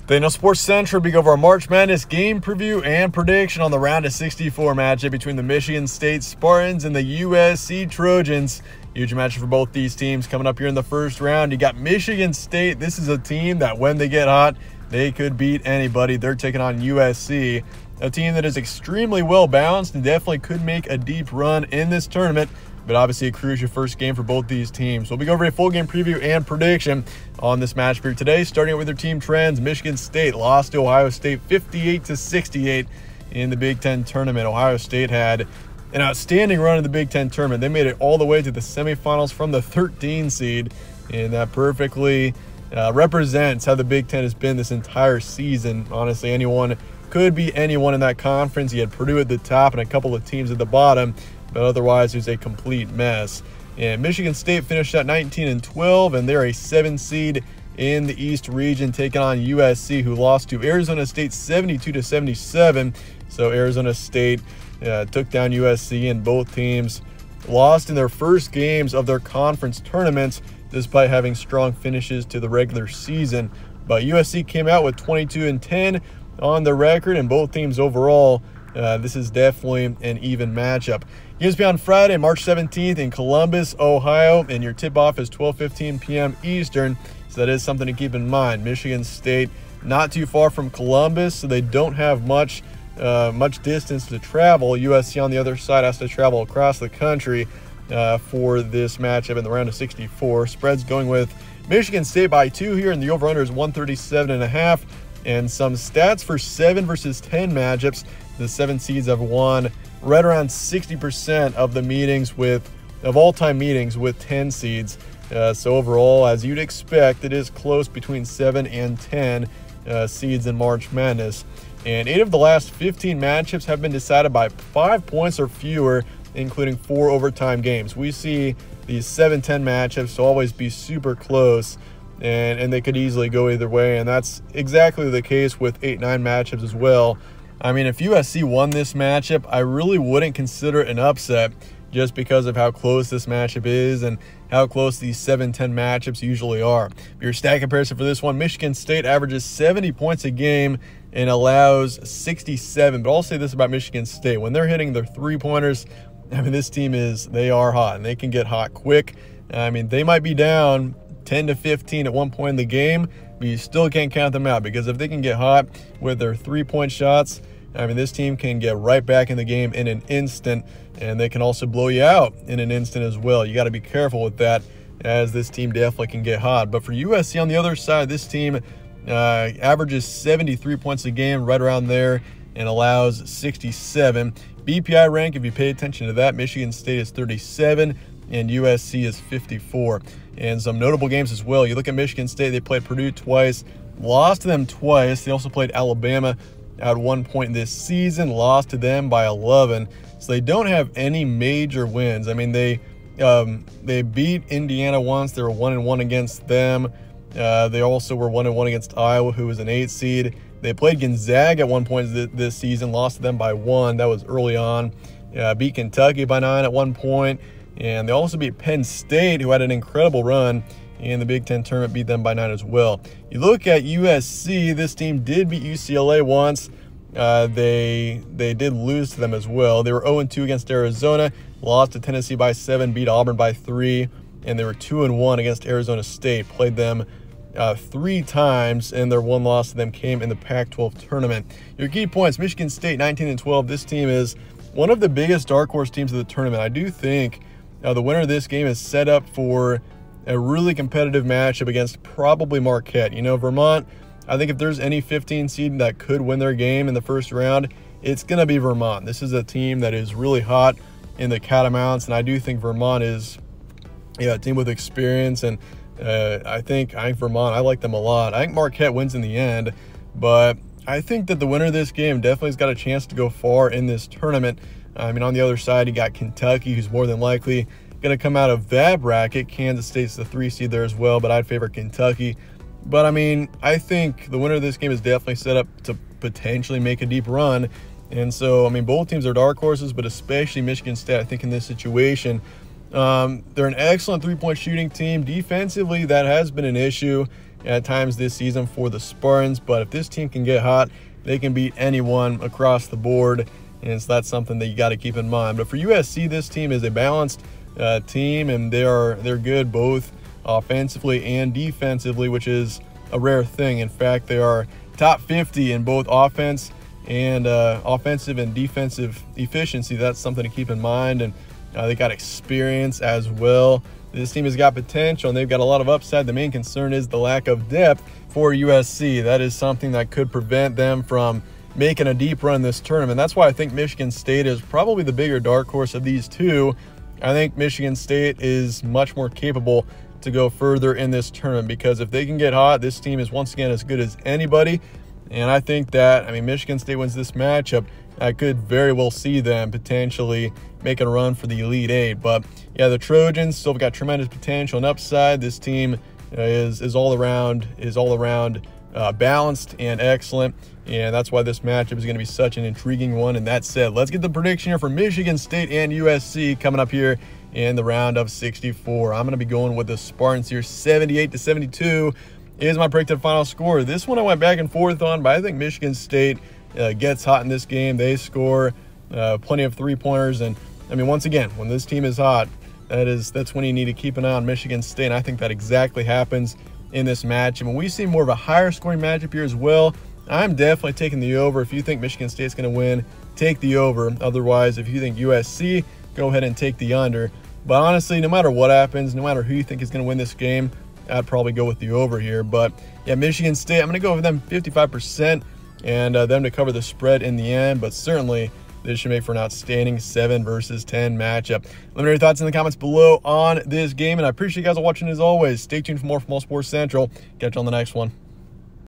Daniel Sports Central, we go over our March Madness game preview and prediction on the round of 64 matchup between the Michigan State Spartans and the USC Trojans. Huge matchup for both these teams coming up here in the first round. You got Michigan State. This is a team that when they get hot, they could beat anybody. They're taking on USC, a team that is extremely well balanced and definitely could make a deep run in this tournament. But obviously a crucial first game for both these teams. We'll be going over a full game preview and prediction on this match here today. Starting with their team trends, Michigan State lost to Ohio State 58-68 in the Big Ten tournament. Ohio State had an outstanding run in the Big Ten tournament. They made it all the way to the semifinals from the 13 seed, and that perfectly represents how the Big Ten has been this entire season. Honestly, anyone could be anyone in that conference. You had Purdue at the top and a couple of teams at the bottom, but otherwise it was a complete mess. And Michigan State finished at 19-12, and they're a 7 seed in the East region, taking on USC, who lost to Arizona State 72-77. So Arizona State took down USC, and both teams lost in their first games of their conference tournaments, despite having strong finishes to the regular season. But USC came out with 22-10 on the record, and both teams overall, this is definitely an even matchup. Games be on Friday, March 17th in Columbus, Ohio, and your tip-off is 12:15 p.m. Eastern, so that is something to keep in mind. Michigan State not too far from Columbus, so they don't have much distance to travel. USC on the other side has to travel across the country for this matchup in the round of 64. Spreads going with Michigan State by 2 here, and the over-under is 137.5. And some stats for 7 versus 10 matchups. The 7 seeds have won right around 60% of the meetings of all-time meetings with 10 seeds. So overall, as you'd expect, it is close between 7 and 10 seeds in March Madness. And 8 of the last 15 matchups have been decided by 5 points or fewer, including 4 overtime games. We see these 7-10 matchups to always be super close, and they could easily go either way, and that's exactly the case with 8-9 matchups as well. I mean, if USC won this matchup, I really wouldn't consider it an upset just because of how close this matchup is and how close these 7-10 matchups usually are. Your stat comparison for this one, Michigan State averages 70 points a game and allows 67. But I'll say this about Michigan State. When they're hitting their three-pointers, I mean, this team they are hot, and they can get hot quick. I mean, they might be down 10-15 at one point in the game, but you still can't count them out, because if they can get hot with their three-point shots, I mean, this team can get right back in the game in an instant, and they can also blow you out in an instant as well. You got to be careful with that, as this team definitely can get hot. But for USC on the other side, this team averages 73 points a game, right around there, and allows 67. BPI rank, if you pay attention to that, Michigan State is 37 and USC is 54. And some notable games as well. You look at Michigan State, they played Purdue twice, lost to them twice. They also played Alabama at one point this season, lost to them by 11. So they don't have any major wins. I mean, they beat Indiana once. They were 1-1 against them. They also were 1-1 against Iowa, who was an 8 seed. They played Gonzaga at one point this season, lost to them by 1. That was early on. Beat Kentucky by 9 at one point. And they also beat Penn State, who had an incredible run in the Big Ten tournament, beat them by 9 as well. You look at USC, this team did beat UCLA once. They did lose to them as well. They were 0-2 against Arizona, lost to Tennessee by 7, beat Auburn by 3, and they were 2-1 against Arizona State. Played them 3 times, and their one loss to them came in the Pac-12 tournament. Your key points, Michigan State 19-12. This team is one of the biggest dark horse teams of the tournament. I do think the winner of this game is set up for a really competitive matchup against probably Marquette. You know, Vermont, I think if there's any 15 seed that could win their game in the first round, it's going to be Vermont. This is a team that is really hot in the Catamounts, and I do think Vermont is a team with experience, and I think Vermont, I like them a lot. I think Marquette wins in the end, but I think that the winner of this game definitely has got a chance to go far in this tournament. I mean, on the other side, you got Kentucky, who's more than likely going to come out of that bracket. Kansas State's the 3 seed there as well, but I'd favor Kentucky. But, I mean, I think the winner of this game is definitely set up to potentially make a deep run. And so, I mean, both teams are dark horses, but especially Michigan State, I think in this situation, They're an excellent three-point shooting team. Defensively, that has been an issue at times this season for the Spartans, but if this team can get hot, they can beat anyone across the board, and so that's something that you got to keep in mind. But for USC, this team is a balanced team, and they're good both offensively and defensively, which is a rare thing. In fact, they are top 50 in both offense and offensive and defensive efficiency. That's something to keep in mind, and they got experience as well. This team has got potential, and they've got a lot of upside. The main concern is the lack of depth for USC. That is something that could prevent them from making a deep run this tournament. That's why I think Michigan State is probably the bigger dark horse of these two. I think Michigan State is much more capable to go further in this tournament, because if they can get hot, this team is once again as good as anybody. And I think that, I mean, Michigan State wins this matchup, I could very well see them potentially making a run for the Elite Eight. But yeah, the Trojans still got tremendous potential and upside. This team is all around balanced and excellent, and that's why this matchup is going to be such an intriguing one. And that said, let's get the prediction here for Michigan State and USC coming up here in the round of 64. I'm going to be going with the Spartans here. 78-72 is my predicted final score. This one I went back and forth on, but I think Michigan State gets hot in this game. They score plenty of three-pointers, and I mean, once again, when this team is hot, that's when you need to keep an eye on Michigan State, and I think that exactly happens in this match. And when we see more of a higher scoring matchup here as well, I'm definitely taking the over. If you think Michigan State's going to win, take the over. Otherwise, if you think USC, go ahead and take the under. But honestly, no matter what happens, no matter who you think is going to win this game, I'd probably go with the over here. But yeah, Michigan State, I'm going to go with them 55% and them to cover the spread in the end. But certainly, this should make for an outstanding 7 versus 10 matchup. Let me know your thoughts in the comments below on this game, and I appreciate you guys watching as always. Stay tuned for more from All Sports Central. Catch you on the next one.